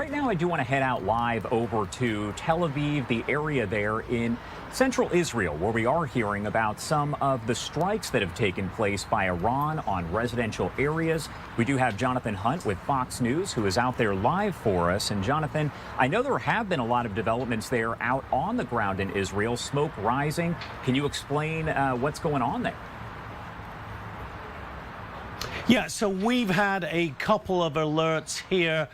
right now I do want to head out live over to Tel Aviv, the area there in central Israel, where we are hearing about some of the strikes that have taken place by Iran on residential areas. We do have Jonathan Hunt with Fox News, who is out there live for us. And Jonathan, I know there have been a lot of developments there out on the ground in Israel, smoke rising. Can you explain what's going on there? Yeah, so we've had a couple of alerts here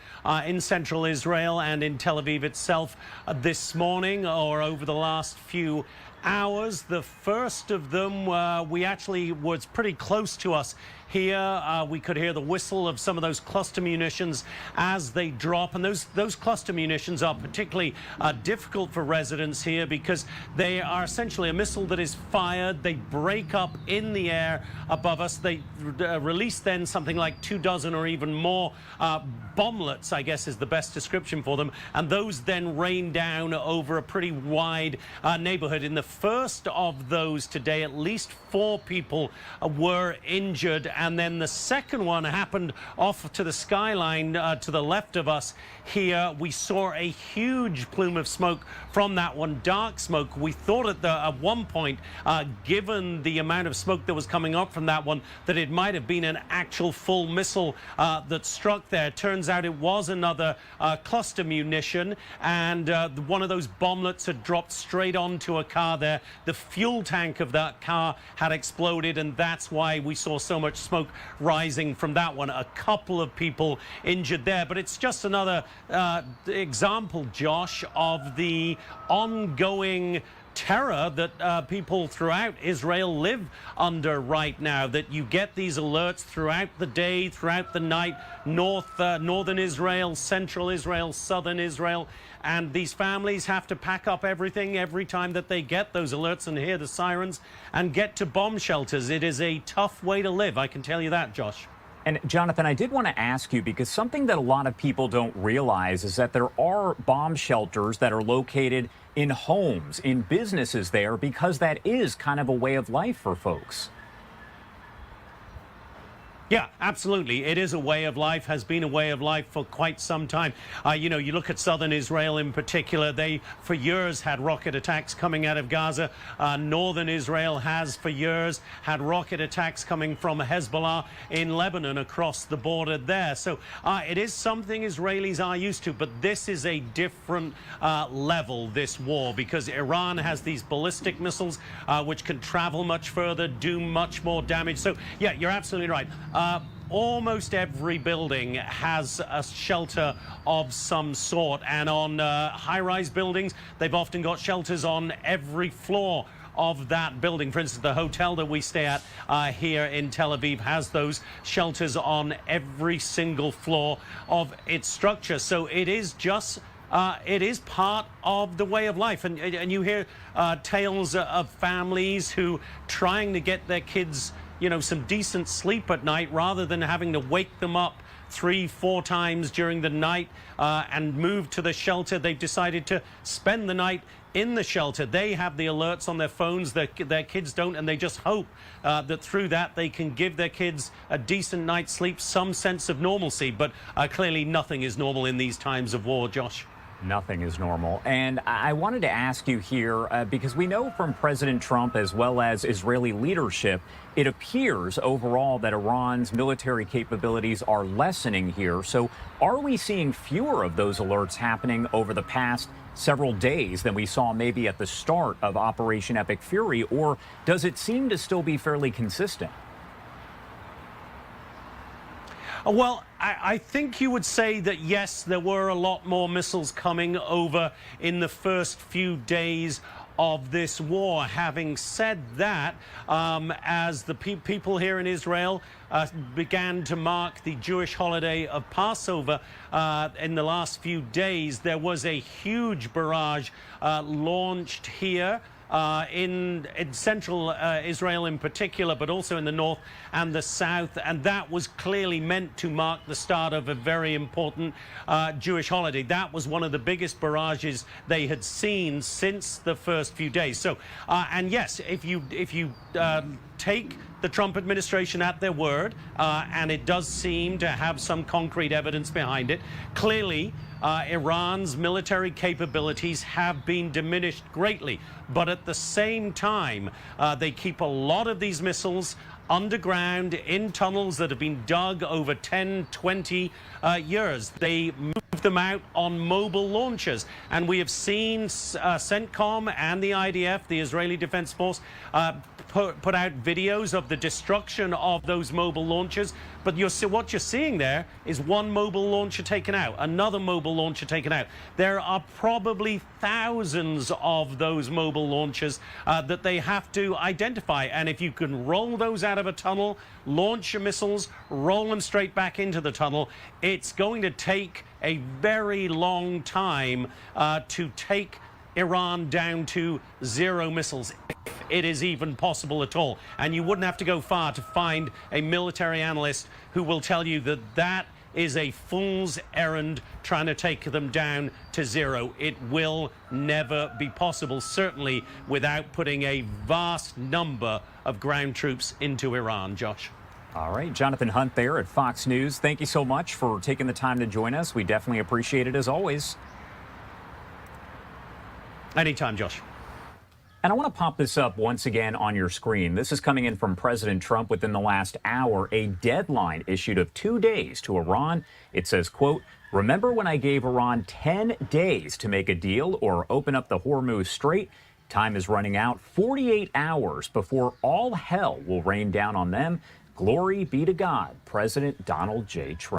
in central Israel and in Tel Aviv itself this morning or over the last few hours. The first of them was pretty close to us here. We could hear the whistle of some of those cluster munitions as they drop, and those cluster munitions are particularly difficult for residents here because they are essentially a missile that is fired. They break up in the air above us. They release then something like 24 or even more bomblets, I guess is the best description for them, and those then rain down over a pretty wide neighborhood. In the first of those today, at least 4 people were injured, and then the second one happened off to the skyline to the left of us here. We saw a huge plume of smoke from that one, dark smoke. We thought at one point, given the amount of smoke that was coming up from that one, that it might have been an actual full missile that struck there. Turns out it was another cluster munition, and one of those bomblets had dropped straight onto a car there. The fuel tank of that car had exploded, and that's why we saw so much smoke rising from that one. A couple of people injured there, but it's just another example, Josh, of the ongoing terror that people throughout Israel live under right now, that you get these alerts throughout the day, throughout the night, northern Israel, central Israel, southern Israel, and these families have to pack up everything every time that they get those alerts and hear the sirens and get to bomb shelters. It is a tough way to live, I can tell you that, Josh. And Jonathan, I did want to ask you, because something that a lot of people don't realize is that there are bomb shelters that are located in homes, in businesses there, because that is kind of a way of life for folks. Yeah, absolutely. It is a way of life, has been a way of life for quite some time. You know, you look at southern Israel in particular, they for years had rocket attacks coming out of Gaza. Northern Israel has for years had rocket attacks coming from Hezbollah in Lebanon across the border there. So it is something Israelis are used to, but this is a different level, this war, because Iran has these ballistic missiles which can travel much further, do much more damage. So, yeah, you're absolutely right. Almost every building has a shelter of some sort, and on high-rise buildings, they've often got shelters on every floor of that building. For instance, the hotel that we stay at here in Tel Aviv has those shelters on every single floor of its structure. So it is just it is part of the way of life, and you hear tales of families who trying to get their kids, you know, some decent sleep at night rather than having to wake them up 3-4 times during the night and move to the shelter. They've decided to spend the night in the shelter. They have the alerts on their phones, their kids don't, and they just hope that through that they can give their kids a decent night's sleep, some sense of normalcy. But clearly nothing is normal in these times of war, Josh. Nothing is normal. And I wanted to ask you here, because we know from President Trump as well as Israeli leadership, it appears overall that Iran's military capabilities are lessening here. So are we seeing fewer of those alerts happening over the past several days than we saw maybe at the start of Operation Epic Fury, or does it seem to still be fairly consistent? Well, I think you would say that, yes, there were a lot more missiles coming over in the first few days of this war. Having said that, as the people here in Israel began to mark the Jewish holiday of Passover in the last few days, there was a huge barrage launched here in central Israel in particular, but also in the north and the south, and that was clearly meant to mark the start of a very important Jewish holiday. That was one of the biggest barrages they had seen since the first few days. So, and yes, if you take the Trump administration at their word, and it does seem to have some concrete evidence behind it. Clearly, Iran's military capabilities have been diminished greatly, but at the same time, they keep a lot of these missiles underground in tunnels that have been dug over 10, 20 years. They move them out on mobile launchers, and we have seen CENTCOM and the IDF, the Israeli Defense Force, put out videos of the destruction of those mobile launchers. But what you're seeing there is one mobile launcher taken out, another mobile launcher taken out. There are probably thousands of those mobile launchers that they have to identify. And if you can roll those out of a tunnel, launch your missiles, roll them straight back into the tunnel, it's going to take a very long time to take Iran down to 0 missiles, if it is even possible at all. And you wouldn't have to go far to find a military analyst who will tell you that that is a fool's errand trying to take them down to 0. It will never be possible, certainly without putting a vast number of ground troops into Iran, Josh. All right, Jonathan Hunt there at Fox News. Thank you so much for taking the time to join us. We definitely appreciate it as always. Anytime, Josh. And I want to pop this up once again on your screen. This is coming in from President Trump within the last hour, a deadline issued of 2 days to Iran. It says, quote, "Remember when I gave Iran 10 days to make a deal or open up the Hormuz Strait? Time is running out. 48 hours before all hell will rain down on them. Glory be to God." President Donald J. Trump.